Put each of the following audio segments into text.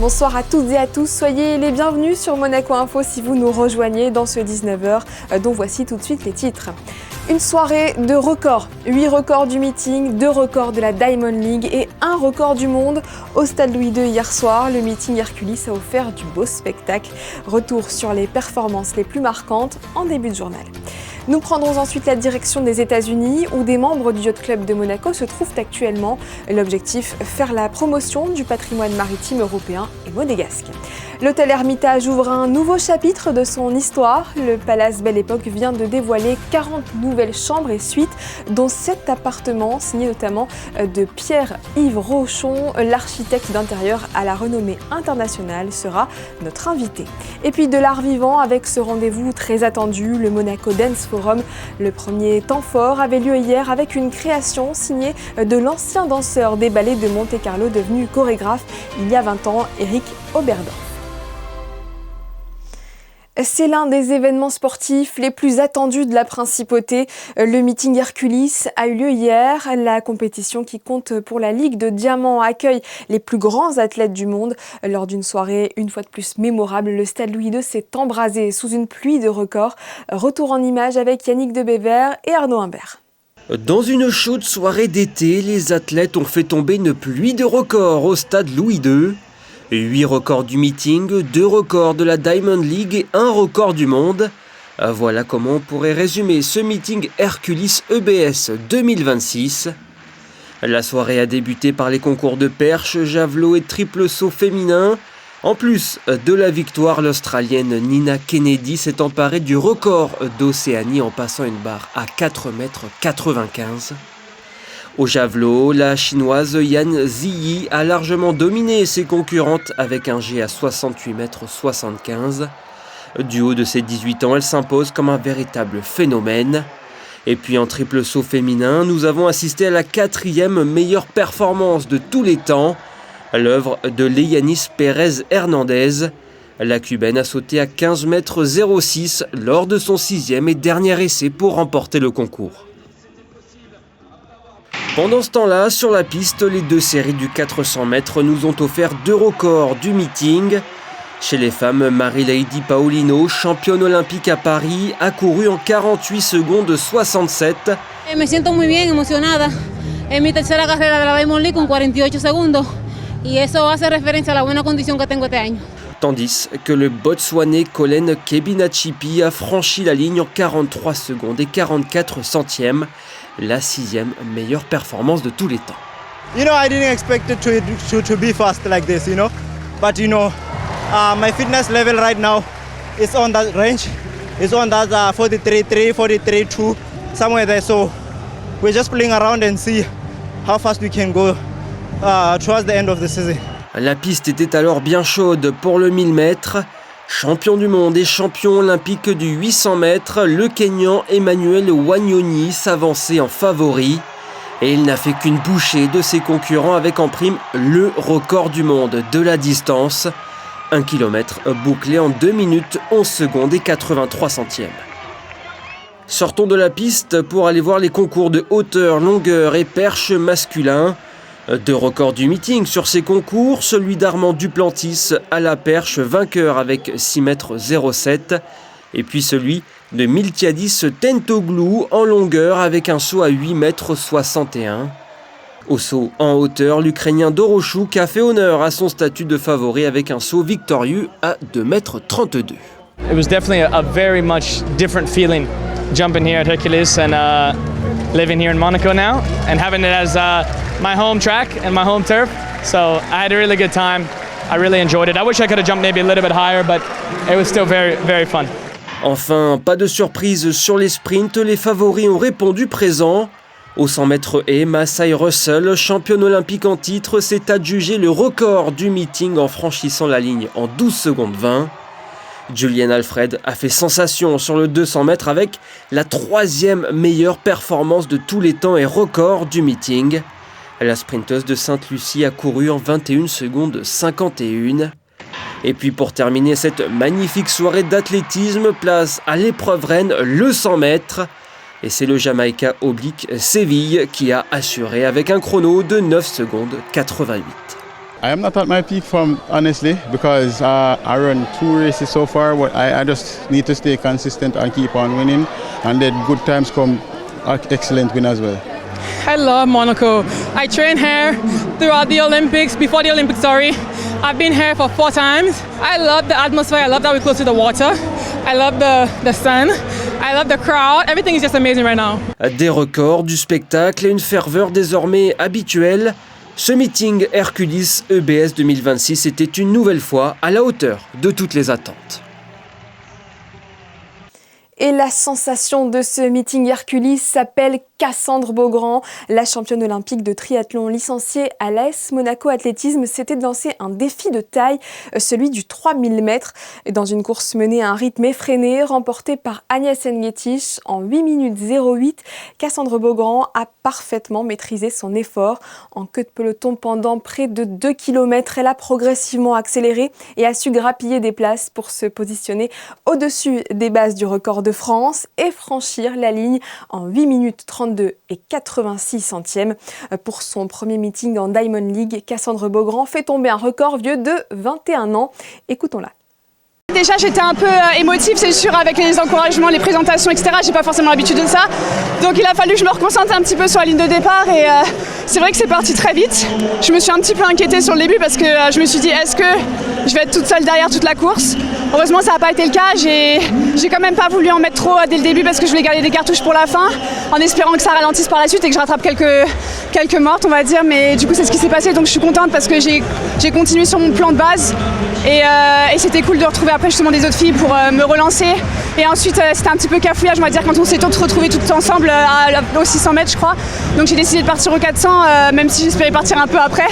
bonsoir à toutes et à tous, soyez les bienvenus sur Monaco Info si vous nous rejoignez dans ce 19h, dont voici tout de suite les titres. Une soirée de records, 8 records du meeting, 2 records de la Diamond League et 1 record du monde. Au Stade Louis II hier soir, le meeting Herculis a offert du beau spectacle. Retour sur les performances les plus marquantes en début de journal. Nous prendrons ensuite la direction des États-Unis où des membres du Yacht Club de Monaco se trouvent actuellement. L'objectif, faire la promotion du patrimoine maritime européen et monégasque. L'hôtel Hermitage ouvre un nouveau chapitre de son histoire. Le Palace Belle Époque vient de dévoiler 40 nouvelles chambres et suites, dont 7 appartements signés notamment de Pierre-Yves Rochon, l'architecte d'intérieur à la renommée internationale, sera notre invité. Et puis de l'art vivant avec ce rendez-vous très attendu, le Monaco Dance Forum. Le premier temps fort avait lieu hier avec une création signée de l'ancien danseur des ballets de Monte-Carlo devenu chorégraphe il y a 20 ans, Eric Oberdorf. C'est l'un des événements sportifs les plus attendus de la principauté. Le meeting Herculis a eu lieu hier. La compétition qui compte pour la Ligue de Diamant accueille les plus grands athlètes du monde. Lors d'une soirée une fois de plus mémorable, le Stade Louis II s'est embrasé sous une pluie de records. Retour en images avec Yannick Debever et Arnaud Imbert. Dans une chaude soirée d'été, les athlètes ont fait tomber une pluie de records au Stade Louis II. 8 records du meeting, 2 records de la Diamond League et 1 record du monde. Voilà comment on pourrait résumer ce meeting Herculis EBS 2026. La soirée a débuté par les concours de perche, javelot et triple saut féminin. En plus de la victoire, l'Australienne Nina Kennedy s'est emparée du record d'Océanie en passant une barre à 4,95 m. Au javelot, la chinoise Yan Ziyi a largement dominé ses concurrentes avec un jet à 68,75 m. Du haut de ses 18 ans, elle s'impose comme un véritable phénomène. Et puis en triple saut féminin, nous avons assisté à la 4e meilleure performance de tous les temps, l'œuvre de Leyanis Pérez Hernandez. La Cubaine a sauté à 15,06 m lors de son 6e et dernier essai pour remporter le concours. Pendant ce temps-là, sur la piste, les 2 séries du 400 mètres nous ont offert 2 records du meeting. Chez les femmes, Marie-Lady Paulino, championne olympique à Paris, a couru en 48 secondes 67. Me siento muy bien emocionada. Es mi tercera carrera de la Diamond League con 48 segundos y eso hace referencia a la buena condición que tengo este año. Tandis que le Botswanais Colin Kebinachipi a franchi la ligne en 43 secondes et 44 centièmes, la 6e meilleure performance de tous les temps. You know, I didn't expect it to be fast like this, you know. But you know, my fitness level right now is on that range. It's on that 43.3, 43.2, somewhere there. So we're just playing around and see how fast we can go towards the end of the season. La piste était alors bien chaude pour le 1000 mètres. Champion du monde et champion olympique du 800 mètres, le Kenyan Emmanuel Wanyonyi s'avançait en favori. Et il n'a fait qu'une bouchée de ses concurrents avec en prime le record du monde de la distance. 1 km bouclé en 2 minutes 11 secondes et 83 centièmes. Sortons de la piste pour aller voir les concours de hauteur, longueur et perche masculins. 2 records du meeting sur ces concours, celui d'Armand Duplantis à la perche, vainqueur avec 6,07 m, et puis celui de Miltiadis Tentoglou en longueur avec un saut à 8,61 m. Au saut en hauteur, l'Ukrainien Doroshuk a fait honneur à son statut de favori avec un saut victorieux à 2,32 m. It was definitely a very much different feeling jumping here at Hercules and living here in Monaco now and having it as my home track and my home turf. So I had a really good time. I really enjoyed it. I wish I could have jumped maybe a little bit higher, but it was still very, very fun. Enfin, pas de surprise sur les sprints, les favoris ont répondu présent. Au 100 mètres haies, Maasai Russell, championne olympique en titre, s'est adjugé le record du meeting en franchissant la ligne en 12 secondes 20. Julian Alfred a fait sensation sur le 200 mètres avec la 3e meilleure performance de tous les temps et record du meeting. La sprinteuse de Sainte-Lucie a couru en 21 secondes 51. Et puis pour terminer cette magnifique soirée d'athlétisme, place à l'épreuve reine, le 100 mètres. Et c'est le Jamaïcain Oblique Séville qui a assuré avec un chrono de 9 secondes 88. I am not at my peak form, honestly, because I run 2 races so far. But I just need to stay consistent and keep on winning, and then good times come, excellent win as well. I love Monaco. I train here throughout the Olympics, before the Olympics, sorry. I've been here for 4 times. I love the atmosphere. I love that we're close to the water. I love the sun. I love the crowd. Everything is just amazing right now. Des records, du spectacle et une ferveur désormais habituelle, ce meeting Hercules EBS 2026 était une nouvelle fois à la hauteur de toutes les attentes. Et la sensation de ce meeting Hercules s'appelle Cassandre Beaugrand. La championne olympique de triathlon licenciée à l'AS Monaco Athlétisme s'était lancé un défi de taille, celui du 3000 mètres. Dans une course menée à un rythme effréné, remportée par Agnès Nguetich en 8 minutes 08, Cassandre Beaugrand a parfaitement maîtrisé son effort. En queue de peloton pendant près de 2 km, elle a progressivement accéléré et a su grappiller des places pour se positionner au-dessus des bases du record de France et franchir la ligne en 8 minutes 32 et 86 centièmes. Pour son premier meeting en Diamond League, Cassandre Beaugrand fait tomber un record vieux de 21 ans. Écoutons-la. Déjà j'étais un peu émotive, c'est sûr, avec les encouragements, les présentations, etc. J'ai pas forcément l'habitude de ça. Donc il a fallu que je me reconcentre un petit peu sur la ligne de départ et c'est vrai que c'est parti très vite. Je me suis un petit peu inquiétée sur le début parce que je me suis dit est-ce que je vais être toute seule derrière toute la course. Heureusement ça n'a pas été le cas, j'ai quand même pas voulu en mettre trop dès le début parce que je voulais garder des cartouches pour la fin en espérant que ça ralentisse par la suite et que je rattrape quelques mortes on va dire, mais du coup c'est ce qui s'est passé donc je suis contente parce que j'ai continué sur mon plan de base et c'était cool de retrouver après justement des autres filles pour me relancer et ensuite c'était un petit peu cafouillage on va dire quand on s'est tous retrouvés toutes ensemble aux 600 mètres je crois, donc j'ai décidé de partir au 400 même si j'espérais partir un peu après.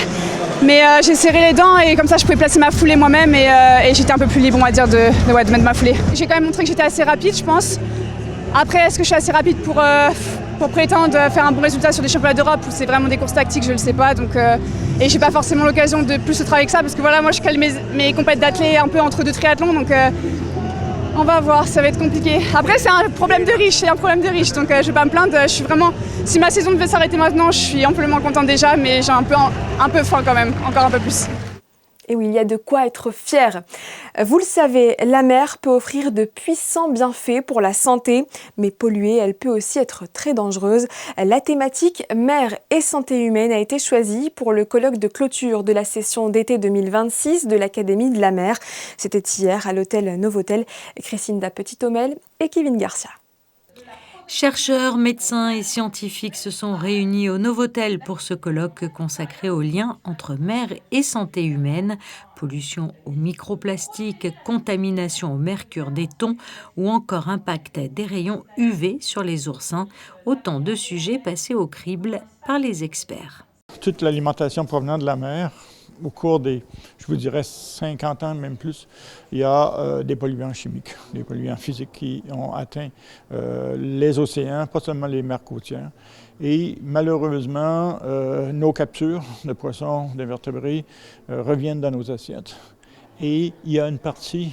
Mais j'ai serré les dents et comme ça je pouvais placer ma foulée moi-même et j'étais un peu plus libre on va dire de mettre ma foulée. J'ai quand même montré que j'étais assez rapide je pense. Après est-ce que je suis assez rapide pour prétendre faire un bon résultat sur des championnats d'Europe ou c'est vraiment des courses tactiques, je ne le sais pas. Donc, et j'ai pas forcément l'occasion de plus travailler que ça parce que voilà moi je cale mes compètes d'athlètes un peu entre 2 triathlons donc on va voir, ça va être compliqué. Après c'est un problème de riche, donc je vais pas me plaindre. Je suis vraiment, si ma saison devait s'arrêter maintenant, je suis amplement contente déjà, mais j'ai un peu faim quand même, encore un peu plus. Et oui, il y a de quoi être fier. Vous le savez, la mer peut offrir de puissants bienfaits pour la santé, mais polluée, elle peut aussi être très dangereuse. La thématique mer et santé humaine a été choisie pour le colloque de clôture de la session d'été 2026 de l'Académie de la mer. C'était hier à l'hôtel Novotel. Christina Petit-Homel et Kevin Garcia. Chercheurs, médecins et scientifiques se sont réunis au Novotel pour ce colloque consacré au lien entre mer et santé humaine, pollution aux microplastiques, contamination au mercure des thons ou encore impact des rayons UV sur les oursins, autant de sujets passés au crible par les experts. Toute l'alimentation provenant de la mer, au cours des, je vous dirais, 50 ans, même plus, il y a des polluants chimiques, des polluants physiques qui ont atteint les océans, pas seulement les mers côtières. Et malheureusement, nos captures de poissons, d'invertébrés reviennent dans nos assiettes. Et il y a une partie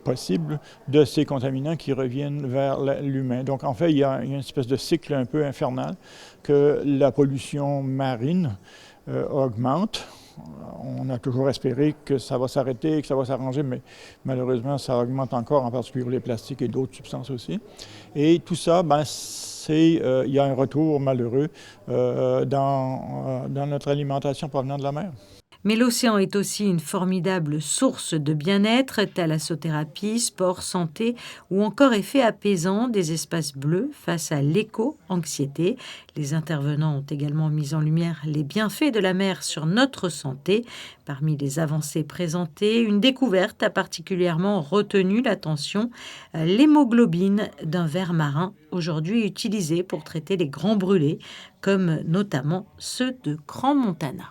possible de ces contaminants qui reviennent vers l'humain. Donc en fait, il y a une espèce de cycle un peu infernal que la pollution marine augmente. On a toujours espéré que ça va s'arrêter, que ça va s'arranger, mais malheureusement, ça augmente encore, en particulier les plastiques et d'autres substances aussi. Et tout ça, il y a un retour malheureux dans notre alimentation provenant de la mer. Mais l'océan est aussi une formidable source de bien-être, thalassothérapie, sport, santé ou encore effet apaisant des espaces bleus face à l'éco-anxiété. Les intervenants ont également mis en lumière les bienfaits de la mer sur notre santé. Parmi les avancées présentées, une découverte a particulièrement retenu l'attention, l'hémoglobine d'un ver marin, aujourd'hui utilisé pour traiter les grands brûlés, comme notamment ceux de Crans-Montana.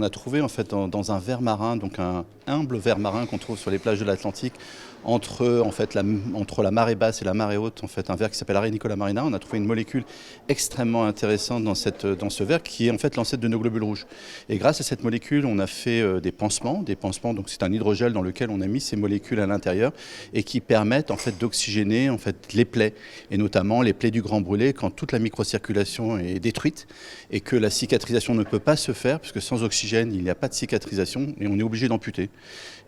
On a trouvé en fait dans un ver marin, donc un humble ver marin qu'on trouve sur les plages de l'Atlantique, entre la marée basse et la marée haute, en fait, un ver qui s'appelle Arenica marina. On a trouvé une molécule extrêmement intéressante dans ce ver qui est en fait l'ancêtre de nos globules rouges. Et grâce à cette molécule, on a fait des pansements. Donc c'est un hydrogel dans lequel on a mis ces molécules à l'intérieur et qui permettent en fait d'oxygéner en fait les plaies, et notamment les plaies du grand brûlé quand toute la microcirculation est détruite et que la cicatrisation ne peut pas se faire, puisque sans oxygène, il n'y a pas de cicatrisation et on est obligé d'amputer.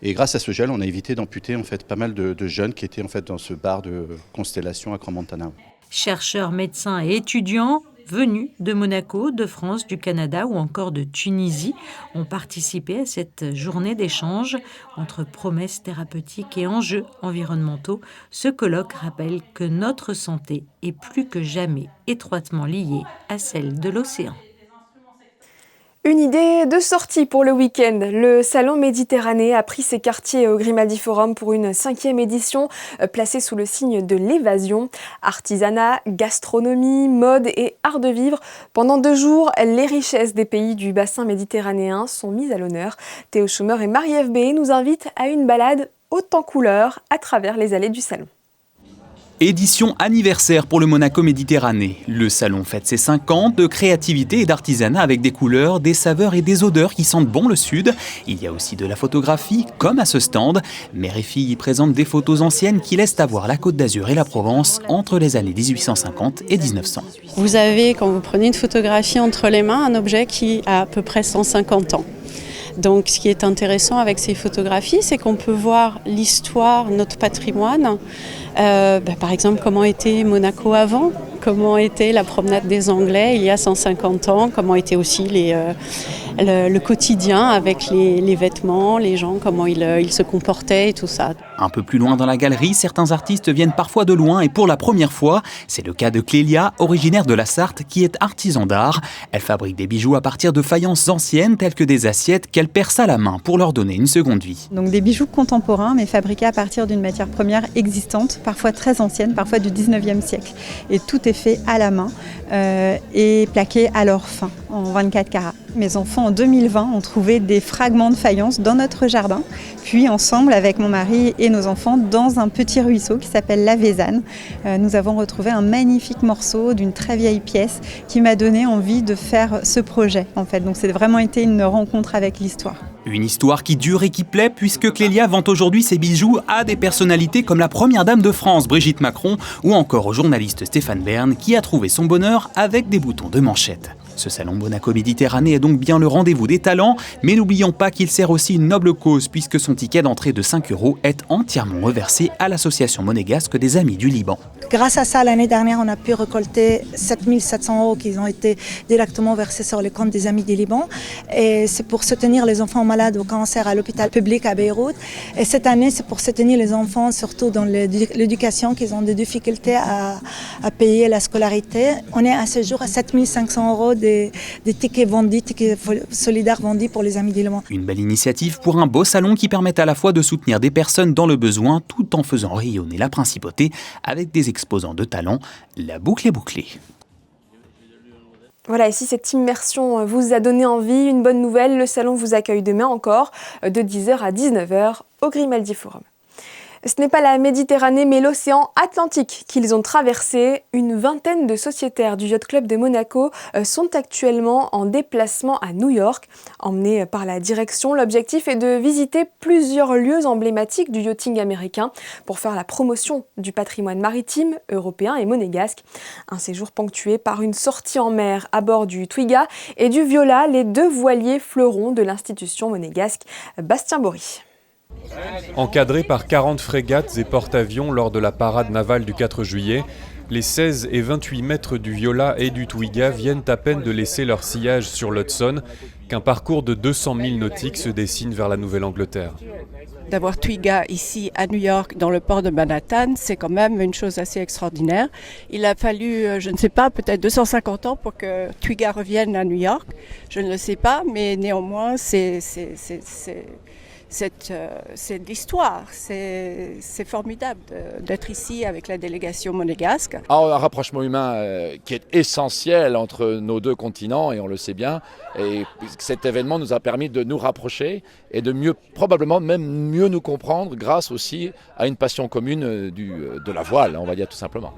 Et grâce à ce gel, on a évité d'amputer en fait pas mal de jeunes qui étaient en fait dans ce bar de Constellation à Crans-Montana. Chercheurs, médecins et étudiants venus de Monaco, de France, du Canada ou encore de Tunisie ont participé à cette journée d'échange entre promesses thérapeutiques et enjeux environnementaux. Ce colloque rappelle que notre santé est plus que jamais étroitement liée à celle de l'océan. Une idée de sortie pour le week-end. Le Salon Méditerranée a pris ses quartiers au Grimaldi Forum pour une 5e édition placée sous le signe de l'évasion. Artisanat, gastronomie, mode et art de vivre. Pendant 2 jours, les richesses des pays du bassin méditerranéen sont mises à l'honneur. Théo Schumer et Marie-Ève Béé nous invitent à une balade haute en couleurs à travers les allées du Salon. Édition anniversaire pour le Monaco Méditerranée. Le salon fête ses 5 ans de créativité et d'artisanat avec des couleurs, des saveurs et des odeurs qui sentent bon le sud. Il y a aussi de la photographie, comme à ce stand. Mère et fille y présentent des photos anciennes qui laissent à voir la Côte d'Azur et la Provence entre les années 1850 et 1900. Vous avez, quand vous prenez une photographie entre les mains, un objet qui a à peu près 150 ans. Donc ce qui est intéressant avec ces photographies, c'est qu'on peut voir l'histoire, notre patrimoine. Par exemple, comment était Monaco avant, comment était la promenade des Anglais il y a 150 ans, comment était aussi le quotidien avec les vêtements, les gens, comment ils se comportaient et tout ça. Un peu plus loin dans la galerie, certains artistes viennent parfois de loin et pour la première fois, c'est le cas de Clélia, originaire de la Sarthe, qui est artisan d'art. Elle fabrique des bijoux à partir de faïences anciennes telles que des assiettes qu'elle perce à la main pour leur donner une seconde vie. Donc des bijoux contemporains mais fabriqués à partir d'une matière première existante, parfois très ancienne, parfois du 19e siècle. Et tout est fait à la main et plaqué à l'or fin, en 24 carats. Mes enfants, en 2020, ont trouvé des fragments de faïence dans notre jardin, puis ensemble, avec mon mari et nos enfants, dans un petit ruisseau qui s'appelle la Vézanne, nous avons retrouvé un magnifique morceau d'une très vieille pièce qui m'a donné envie de faire ce projet, en fait. Donc c'est vraiment été une rencontre avec l'histoire. Une histoire qui dure et qui plaît puisque Clélia vend aujourd'hui ses bijoux à des personnalités comme la première dame de France, Brigitte Macron, ou encore au journaliste Stéphane Bern qui a trouvé son bonheur avec des boutons de manchette. Ce salon Monaco Méditerranée est donc bien le rendez-vous des talents, mais n'oublions pas qu'il sert aussi une noble cause puisque son ticket d'entrée de 5 € est entièrement reversé à l'association monégasque des Amis du Liban. Grâce à ça, l'année dernière, on a pu récolter 7 700 € qui ont été directement versés sur les comptes des Amis du Liban. Et c'est pour soutenir les enfants malades au cancer à l'hôpital public à Beyrouth. Et cette année, c'est pour soutenir les enfants, surtout dans l'éducation, qui ont des difficultés à payer la scolarité. On est à ce jour à 7 500 € des tickets vendus, tickets solidaires vendus pour les Amis du Liban. Une belle initiative pour un beau salon qui permet à la fois de soutenir des personnes dans le besoin tout en faisant rayonner la principauté avec des exposants de talent. La boucle est bouclée. Voilà, et si cette immersion vous a donné envie, une bonne nouvelle, le salon vous accueille demain encore de 10h à 19h au Grimaldi Forum. Ce n'est pas la Méditerranée, mais l'océan Atlantique qu'ils ont traversé. Une vingtaine de sociétaires du Yacht Club de Monaco sont actuellement en déplacement à New York. Emmenés par la direction, l'objectif est de visiter plusieurs lieux emblématiques du yachting américain pour faire la promotion du patrimoine maritime, européen et monégasque. Un séjour ponctué par une sortie en mer à bord du Twiga et du Viola, les 2 voiliers fleurons de l'institution monégasque. Bastien Bory. Encadrés par 40 frégates et porte-avions lors de la parade navale du 4 juillet, les 16 et 28 mètres du Viola et du Twiga viennent à peine de laisser leur sillage sur l'Hudson, qu'un parcours de 200 000 nautiques se dessine vers la Nouvelle-Angleterre. D'avoir Twiga ici à New York, dans le port de Manhattan, c'est quand même une chose assez extraordinaire. Il a fallu, je ne sais pas, peut-être 250 ans pour que Twiga revienne à New York. Je ne le sais pas, mais néanmoins, c'est c'est de l'histoire. C'est formidable d'être ici avec la délégation monégasque. Un rapprochement humain qui est essentiel entre nos deux continents, et on le sait bien. Et cet événement nous a permis de nous rapprocher et de probablement même mieux nous comprendre grâce aussi à une passion commune de la voile, on va dire tout simplement.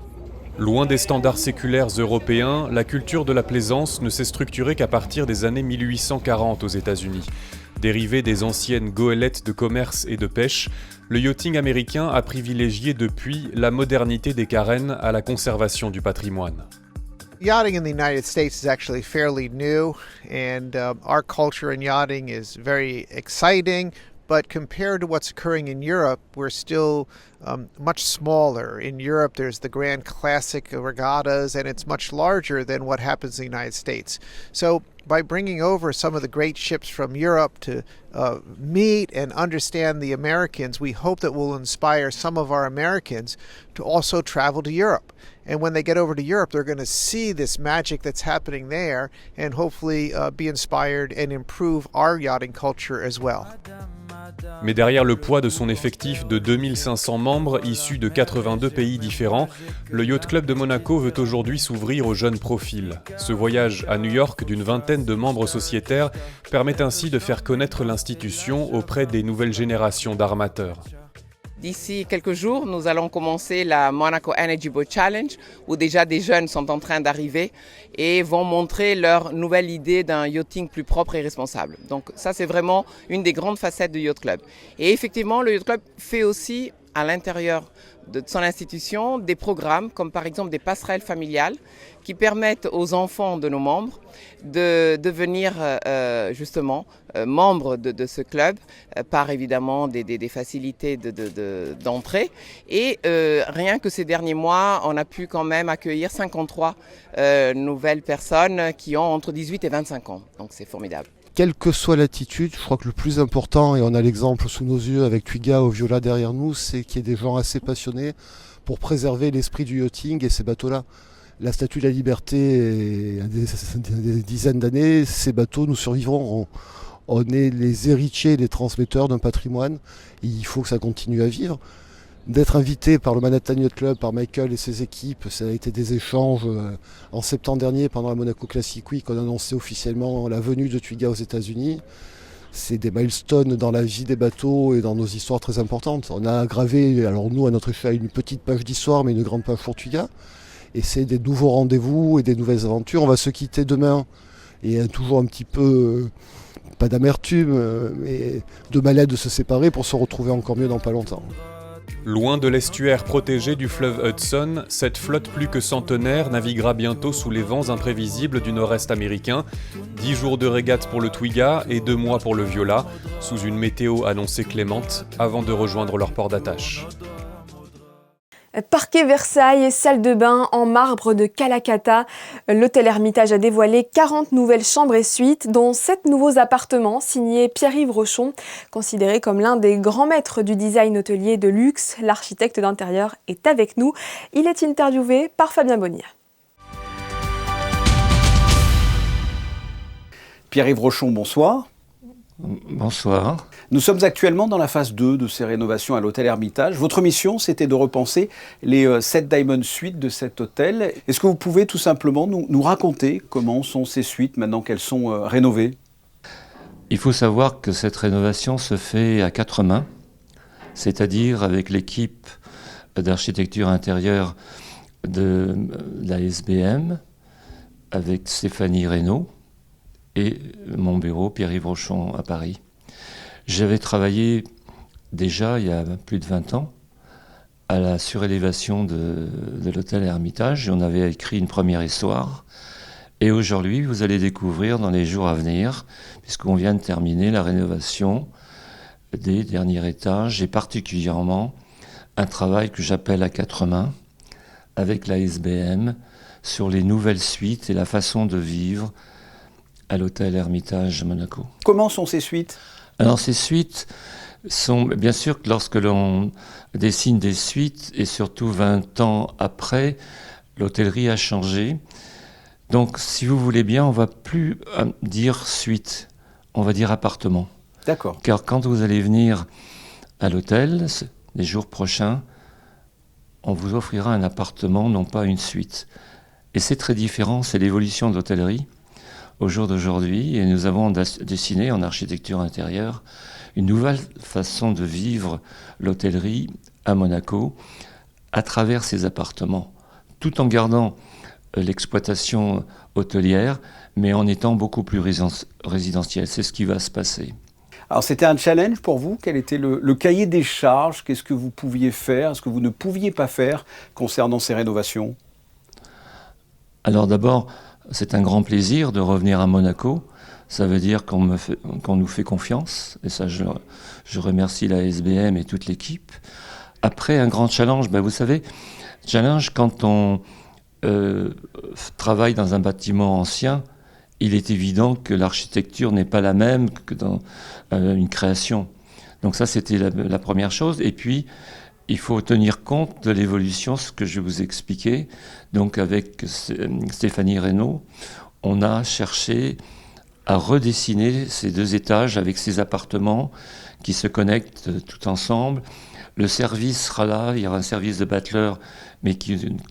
Loin des standards séculaires européens, la culture de la plaisance ne s'est structurée qu'à partir des années 1840 aux États-Unis. Dérivé des anciennes goélettes de commerce et de pêche, le yachting américain a privilégié depuis la modernité des carènes à la conservation du patrimoine. Yachting in the United States is actually fairly new, and our culture in yachting is very exciting. But compared to what's occurring in Europe, we're still much smaller. In Europe, there's the Grand Classic regattas, and it's much larger than what happens in the United States. So by bringing over some of the great ships from Europe to meet and understand the Americans, we hope that we'll inspire some of our Americans to also travel to Europe. And when they get over to Europe, they're going to see this magic that's happening there and hopefully be inspired and improve our yachting culture as well. Mais derrière le poids de son effectif de 2500 membres issus de 82 pays différents, le Yacht Club de Monaco veut aujourd'hui s'ouvrir aux jeunes profils. Ce voyage à New York d'une vingtaine de membres sociétaires permet ainsi de faire connaître l'institution auprès des nouvelles générations d'armateurs. D'ici quelques jours, nous allons commencer la Monaco Energy Boat Challenge, où déjà des jeunes sont en train d'arriver et vont montrer leur nouvelle idée d'un yachting plus propre et responsable. Donc ça, c'est vraiment une des grandes facettes du Yacht Club. Et effectivement, le Yacht Club fait aussi à l'intérieur de son institution des programmes comme par exemple des passerelles familiales qui permettent aux enfants de nos membres de devenir justement membres de ce club par évidemment des facilités d'entrée. Et rien que ces derniers mois, on a pu quand même accueillir 53 nouvelles personnes qui ont entre 18 et 25 ans. Donc c'est formidable. Quelle que soit l'attitude, je crois que le plus important, et on a l'exemple sous nos yeux avec Twiga au Viola derrière nous, c'est qu'il y ait des gens assez passionnés pour préserver l'esprit du yachting et ces bateaux-là. La Statue de la Liberté a des dizaines d'années, ces bateaux nous survivront. On est les héritiers, les transmetteurs d'un patrimoine, et il faut que ça continue à vivre. D'être invité par le Manhattan Yacht Club, par Michael et ses équipes, ça a été des échanges. En septembre dernier, pendant la Monaco Classic Week, on a annoncé officiellement la venue de Twiga aux États-Unis. C'est des milestones dans la vie des bateaux et dans nos histoires très importantes. On a gravé, alors nous à notre échelle, une petite page d'histoire, mais une grande page pour Twiga. Et c'est des nouveaux rendez-vous et des nouvelles aventures. On va se quitter demain et toujours un petit peu, pas d'amertume, mais de mal-être de se séparer pour se retrouver encore mieux dans pas longtemps. Loin de l'estuaire protégé du fleuve Hudson, cette flotte plus que centenaire naviguera bientôt sous les vents imprévisibles du nord-est américain. 10 jours de régate pour le Twiga et 2 mois pour le Viola, sous une météo annoncée clémente, avant de rejoindre leur port d'attache. Parquet Versailles et salle de bain en marbre de Calacata. L'hôtel Hermitage a dévoilé 40 nouvelles chambres et suites, dont 7 nouveaux appartements signés Pierre-Yves Rochon. Considéré comme l'un des grands maîtres du design hôtelier de luxe, l'architecte d'intérieur est avec nous. Il est interviewé par Fabien Bonnier. Pierre-Yves Rochon, bonsoir. Bonsoir. Nous sommes actuellement dans la phase 2 de ces rénovations à l'hôtel Hermitage. Votre mission, c'était de repenser les 7 Diamond Suites de cet hôtel. Est-ce que vous pouvez tout simplement nous raconter comment sont ces suites maintenant qu'elles sont rénovées ? Il faut savoir que cette rénovation se fait à 4 mains, c'est-à-dire avec l'équipe d'architecture intérieure de la SBM, avec Stéphanie Reynaud et mon bureau, Pierre-Yves Rochon, à Paris. J'avais travaillé déjà, il y a plus de 20 ans, à la surélévation de l'hôtel Hermitage. Et on avait écrit une première histoire. Et aujourd'hui, vous allez découvrir dans les jours à venir, puisqu'on vient de terminer la rénovation des derniers étages, et particulièrement un travail que j'appelle à 4 mains, avec la SBM, sur les nouvelles suites et la façon de vivre à l'hôtel Hermitage Monaco. Comment sont ces suites ? Alors ces suites sont, bien sûr, que lorsque l'on dessine des suites, et surtout 20 ans après, l'hôtellerie a changé. Donc si vous voulez bien, on ne va plus dire suite, on va dire appartement. D'accord. Car quand vous allez venir à l'hôtel, les jours prochains, on vous offrira un appartement, non pas une suite. Et c'est très différent, c'est l'évolution de l'hôtellerie au jour d'aujourd'hui. Et nous avons dessiné en architecture intérieure une nouvelle façon de vivre l'hôtellerie à Monaco à travers ces appartements, tout en gardant l'exploitation hôtelière, mais en étant beaucoup plus résidentielle. C'est ce qui va se passer. Alors c'était un challenge pour vous? Quel était le cahier des charges? Qu'est-ce que vous pouviez faire? Ce que vous ne pouviez pas faire concernant ces rénovations? Alors d'abord, c'est un grand plaisir de revenir à Monaco. Ça veut dire qu'on nous fait confiance. Et ça, je remercie la SBM et toute l'équipe. Après, un grand challenge, vous savez, challenge quand on travaille dans un bâtiment ancien, il est évident que l'architecture n'est pas la même que dans une création. Donc ça, c'était la première chose. Et puis, il faut tenir compte de l'évolution, ce que je vous expliquais. Donc avec Stéphanie Reynaud, on a cherché à redessiner ces 2 étages avec ces appartements qui se connectent tout ensemble. Le service sera là, il y aura un service de butler, mais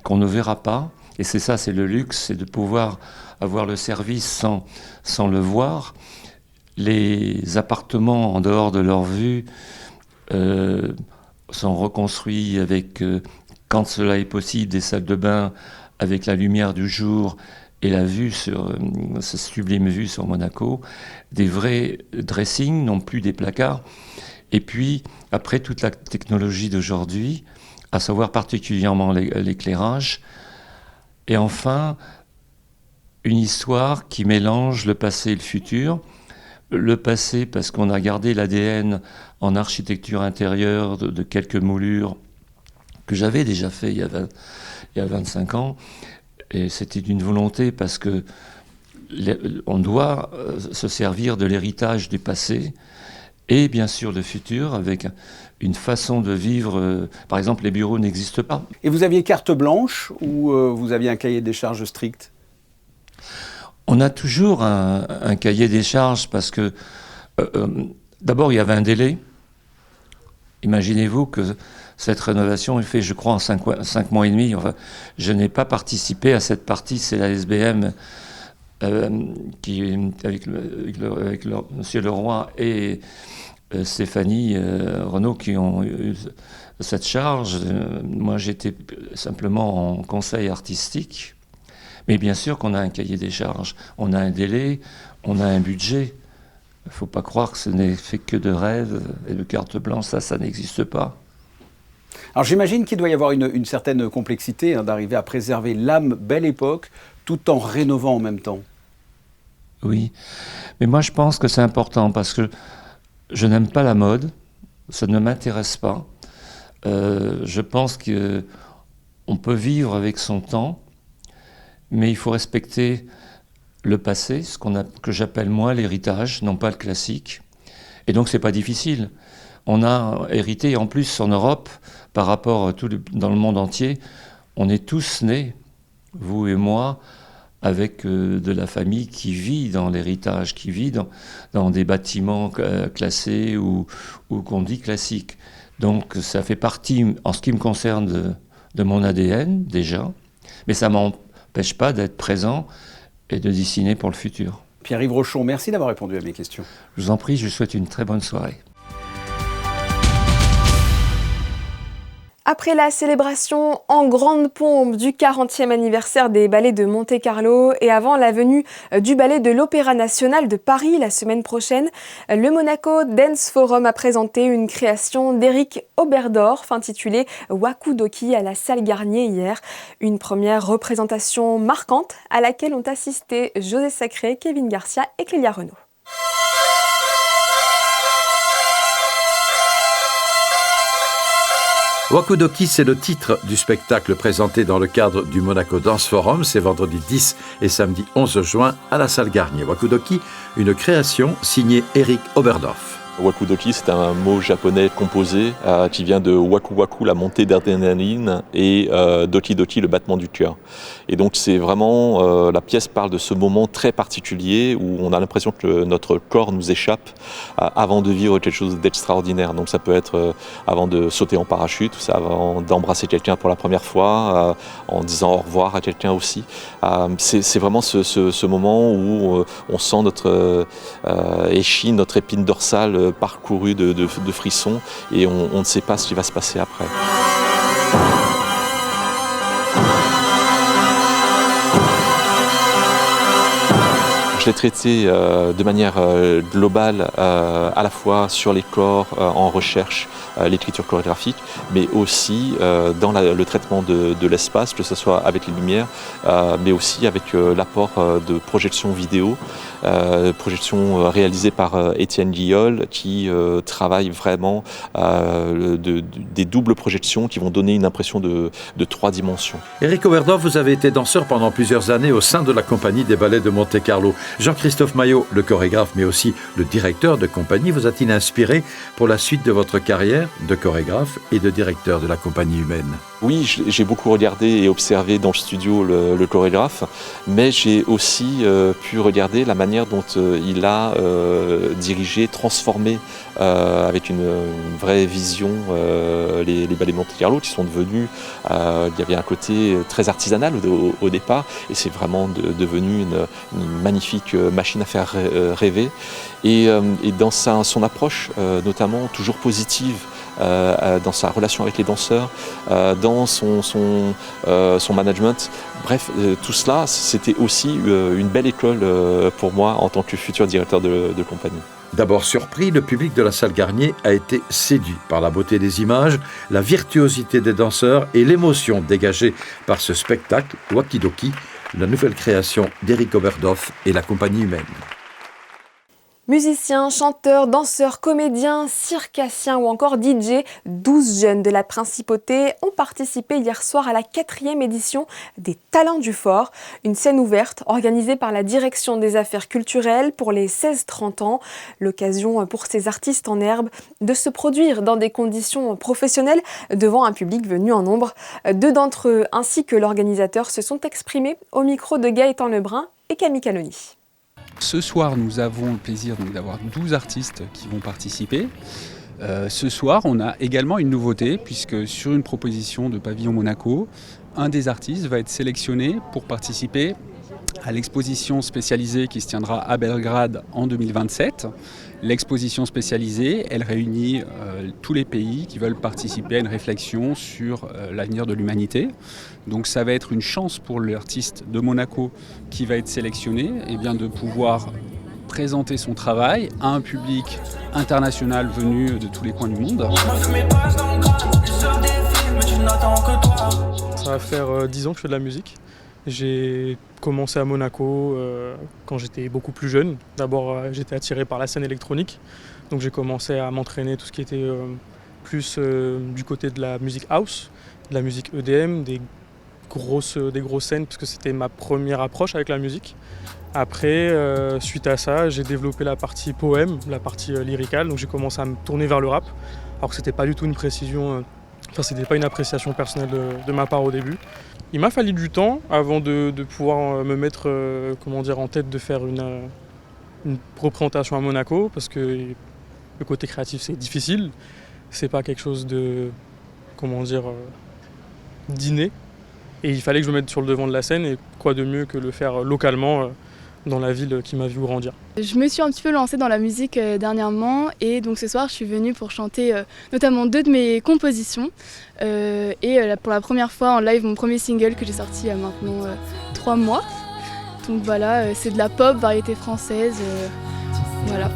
qu'on ne verra pas. Et c'est ça, c'est le luxe, c'est de pouvoir avoir le service sans le voir. Les appartements, en dehors de leur vue, sont reconstruits avec, quand cela est possible, des salles de bain avec la lumière du jour et la vue sur cette sublime vue sur Monaco, des vrais dressings, non plus des placards. Et puis, après, toute la technologie d'aujourd'hui, à savoir particulièrement l'éclairage. Et enfin, une histoire qui mélange le passé et le futur. Le passé, parce qu'on a gardé l'ADN en architecture intérieure de quelques moulures que j'avais déjà fait il y a 25 ans. Et c'était d'une volonté parce que on doit se servir de l'héritage du passé et bien sûr le futur avec une façon de vivre. Par exemple, les bureaux n'existent pas. Et vous aviez carte blanche ou vous aviez un cahier des charges strict? On a toujours un cahier des charges parce que d'abord il y avait un délai. Imaginez-vous que cette rénovation est faite, je crois, en 5 mois et demi. Enfin, je n'ai pas participé à cette partie, c'est la SBM qui, avec Monsieur Leroy et Stéphanie Reynaud qui ont eu cette charge. Moi, j'étais simplement en conseil artistique. Mais bien sûr qu'on a un cahier des charges, on a un délai, on a un budget. Il ne faut pas croire que ce n'est fait que de rêves et de carte blanche, ça n'existe pas. Alors j'imagine qu'il doit y avoir une certaine complexité d'arriver à préserver l'âme belle époque tout en rénovant en même temps. Oui, mais moi je pense que c'est important parce que je n'aime pas la mode, ça ne m'intéresse pas. Je pense qu'on peut vivre avec son temps, mais il faut respecter le passé, que j'appelle moi l'héritage, non pas le classique. Et donc c'est pas difficile. On a hérité, en plus en Europe, par rapport dans le monde entier, on est tous nés, vous et moi, avec de la famille qui vit dans l'héritage, qui vit dans des bâtiments classés ou qu'on dit classiques. Donc ça fait partie, en ce qui me concerne, de mon ADN déjà, mais ça m'empêche pas d'être présent et de dessiner pour le futur. Pierre-Yves Rochon, merci d'avoir répondu à mes questions. Je vous en prie, je vous souhaite une très bonne soirée. Après la célébration en grande pompe du 40e anniversaire des ballets de Monte-Carlo et avant la venue du ballet de l'Opéra National de Paris la semaine prochaine, le Monaco Dance Forum a présenté une création d'Éric Oberdorf intitulée Wakudoki à la salle Garnier hier. Une première représentation marquante à laquelle ont assisté José Sacré, Kevin Garcia et Clélia Renaud. Wakudoki, c'est le titre du spectacle présenté dans le cadre du Monaco Dance Forum. C'est vendredi 10 et samedi 11 juin à la salle Garnier. Wakudoki, une création signée Éric Oberdorf. Wakudoki, c'est un mot japonais composé qui vient de waku waku, la montée d'adrénaline, et doki doki, le battement du cœur. Et donc c'est vraiment, la pièce parle de ce moment très particulier où on a l'impression que notre corps nous échappe avant de vivre quelque chose d'extraordinaire. Donc ça peut être avant de sauter en parachute, ou avant d'embrasser quelqu'un pour la première fois, en disant au revoir à quelqu'un aussi. C'est vraiment ce moment où on sent notre échine, notre épine dorsale parcouru de frissons, et on ne sait pas ce qui va se passer après. Je l'ai traité de manière globale, à la fois sur les corps, en recherche, l'écriture chorégraphique, mais aussi dans le traitement de l'espace, que ce soit avec les lumières, mais aussi avec l'apport de projections vidéo, projections réalisées par Étienne Guillol, qui travaille vraiment des doubles projections qui vont donner une impression de 3 dimensions. Eric Oberdorf, vous avez été danseur pendant plusieurs années au sein de la compagnie des ballets de Monte-Carlo. Jean-Christophe Maillot, le chorégraphe, mais aussi le directeur de compagnie, vous a-t-il inspiré pour la suite de votre carrière de chorégraphe et de directeur de la compagnie humaine? Oui, j'ai beaucoup regardé et observé dans le studio le chorégraphe, mais j'ai aussi pu regarder la manière dont il a dirigé, transformé avec une vraie vision les ballets Monte-Carlo, qui sont devenus, il y avait un côté très artisanal au départ, et c'est vraiment devenu une magnifique machine à faire rêver. Et dans son approche, notamment toujours positive, dans sa relation avec les danseurs, dans son management. Bref, tout cela, c'était aussi une belle école pour moi en tant que futur directeur de compagnie. D'abord surpris, le public de la salle Garnier a été séduit par la beauté des images, la virtuosité des danseurs et l'émotion dégagée par ce spectacle, Wakidoki, la nouvelle création d'Eric Oberdorf et la compagnie humaine. Musiciens, chanteurs, danseurs, comédiens, circassiens ou encore DJ, 12 jeunes de la Principauté ont participé hier soir à la 4e édition des Talents du Fort, une scène ouverte organisée par la Direction des Affaires culturelles pour les 16-30 ans. L'occasion pour ces artistes en herbe de se produire dans des conditions professionnelles devant un public venu en nombre. 2 d'entre eux ainsi que l'organisateur se sont exprimés au micro de Gaëtan Lebrun et Camille Canoni. Ce soir, nous avons le plaisir d'avoir 12 artistes qui vont participer. Ce soir, on a également une nouveauté, puisque sur une proposition de Pavillon Monaco, un des artistes va être sélectionné pour participer à l'exposition spécialisée qui se tiendra à Belgrade en 2027. L'exposition spécialisée, elle réunit tous les pays qui veulent participer à une réflexion sur l'avenir de l'humanité. Donc ça va être une chance pour l'artiste de Monaco qui va être sélectionné de pouvoir présenter son travail à un public international venu de tous les coins du monde. Ça va faire 10 ans que je fais de la musique. J'ai commencé à Monaco quand j'étais beaucoup plus jeune. D'abord, j'étais attiré par la scène électronique. Donc j'ai commencé à m'entraîner tout ce qui était plus du côté de la musique house, de la musique EDM, des grosses scènes, parce que c'était ma première approche avec la musique. Après, suite à ça, j'ai développé la partie poème, la partie lyricale. Donc j'ai commencé à me tourner vers le rap, alors que c'était pas du tout une précision, c'était pas une appréciation personnelle de ma part au début. Il m'a fallu du temps avant de pouvoir me mettre en tête de faire une représentation à Monaco, parce que le côté créatif c'est difficile, c'est pas quelque chose de d'inné, et il fallait que je me mette sur le devant de la scène, et quoi de mieux que le faire localement dans la ville qui m'a vu grandir. Je me suis un petit peu lancée dans la musique dernièrement, et donc ce soir je suis venue pour chanter notamment 2 de mes compositions et pour la première fois en live mon premier single que j'ai sorti il y a maintenant 3 mois. Donc voilà, c'est de la pop, variété française, voilà.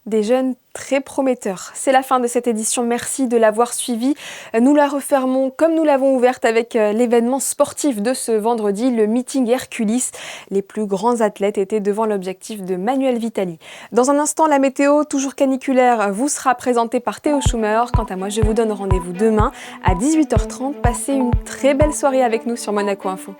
Des jeunes très prometteurs. C'est la fin de cette édition, merci de l'avoir suivi. Nous la refermons comme nous l'avons ouverte avec l'événement sportif de ce vendredi, le meeting Herculis. Les plus grands athlètes étaient devant l'objectif de Manuel Vitali. Dans un instant, la météo, toujours caniculaire, vous sera présentée par Théo Schumer. Quant à moi, je vous donne rendez-vous demain à 18h30. Passez une très belle soirée avec nous sur Monaco Info.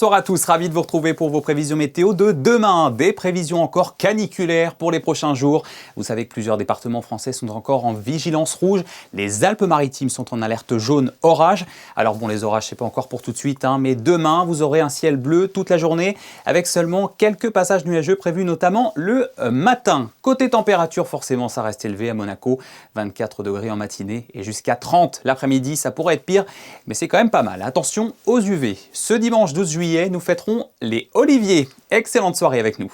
bonsoir à tous, ravi de vous retrouver pour vos prévisions météo de demain. Des prévisions encore caniculaires pour les prochains jours. Vous savez que plusieurs départements français sont encore en vigilance rouge. Les Alpes-Maritimes sont en alerte jaune orage. Alors bon, les orages, c'est pas encore pour tout de suite, mais demain, vous aurez un ciel bleu toute la journée avec seulement quelques passages nuageux prévus, notamment le matin. Côté température, forcément, ça reste élevé à Monaco. 24 degrés en matinée et jusqu'à 30 l'après-midi. Ça pourrait être pire, mais c'est quand même pas mal. Attention aux UV. Ce dimanche 12 juillet, nous fêterons les Oliviers. Excellente soirée avec nous.